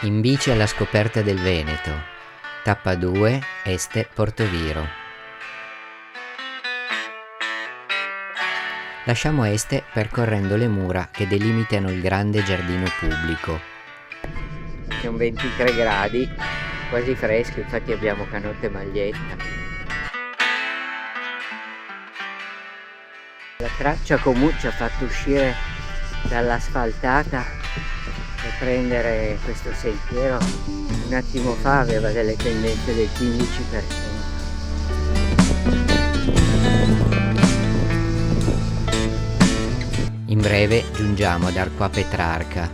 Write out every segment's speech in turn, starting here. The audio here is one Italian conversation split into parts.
In bici alla scoperta del Veneto, tappa 2, Este Portoviro. Lasciamo Este percorrendo le mura che delimitano il grande giardino pubblico. Sono 23 gradi, quasi fresco, infatti abbiamo canotte e maglietta. La traccia comunque ci ha fatto uscire dall'asfaltata e prendere questo sentiero. Un attimo fa aveva delle pendenze del 15%. In breve giungiamo ad Arquà Petrarca,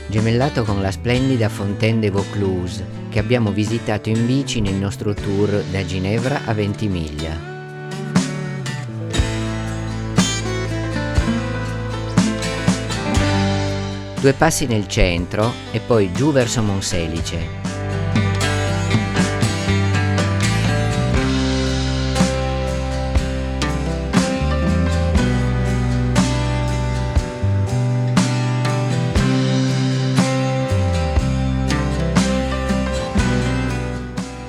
gemellato con la splendida Fontaine de Vaucluse che abbiamo visitato in bici nel nostro tour da Ginevra a Ventimiglia. Due passi nel centro e poi giù verso Monselice.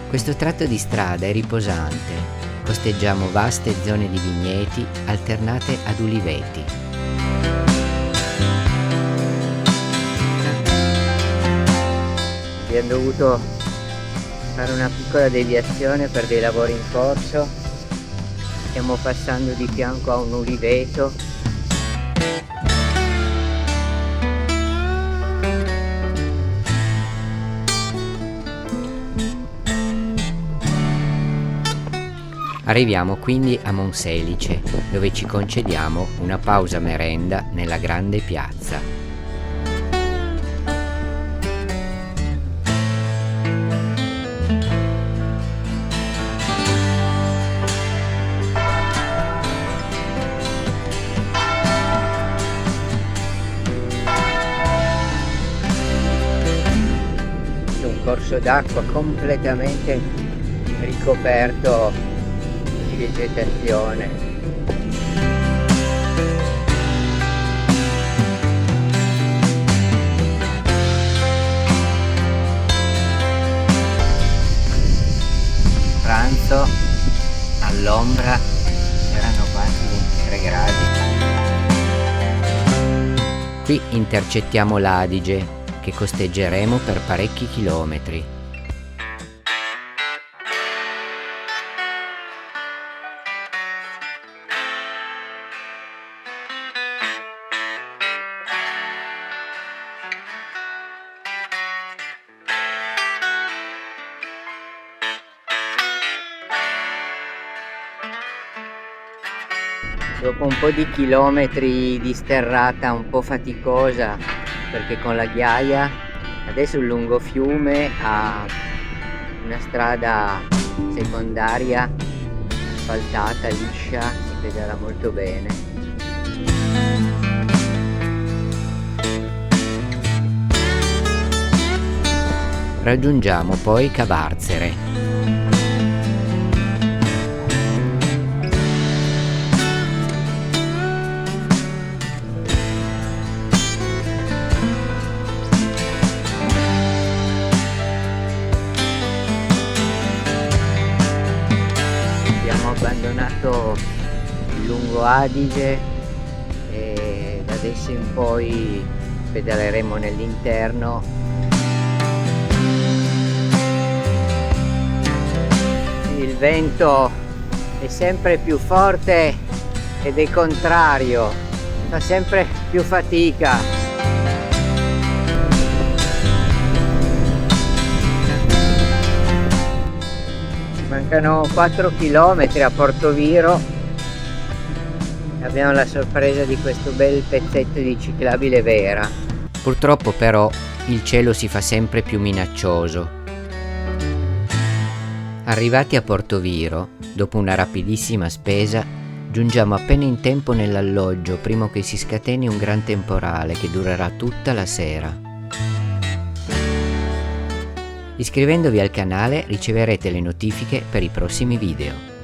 Questo tratto di strada è riposante, costeggiamo vaste zone di vigneti alternate ad uliveti. Abbiamo dovuto fare una piccola deviazione per dei lavori in corso, stiamo passando di fianco a un uliveto. Arriviamo quindi a Monselice, dove ci concediamo una pausa merenda nella grande piazza. Un corso d'acqua completamente ricoperto di vegetazione. Pranzo all'ombra, erano quasi 23 gradi. Qui intercettiamo l'Adige, che costeggeremo per parecchi chilometri. Dopo un po' di chilometri di sterrata un po' faticosa, perché con la ghiaia adesso il lungofiume ha una strada secondaria asfaltata, liscia, si pedala molto bene. Raggiungiamo poi Cavarzere. Abbandonato il lungo Adige e da adesso in poi pedaleremo nell'interno. Il vento è sempre più forte ed è contrario, fa sempre più fatica. Mancano 4 km a Portoviro e abbiamo la sorpresa di questo bel pezzetto di ciclabile vera. Purtroppo però il cielo si fa sempre più minaccioso. Arrivati a Portoviro, dopo una rapidissima spesa, giungiamo appena in tempo nell'alloggio prima che si scateni un gran temporale che durerà tutta la sera. Iscrivendovi al canale riceverete le notifiche per i prossimi video.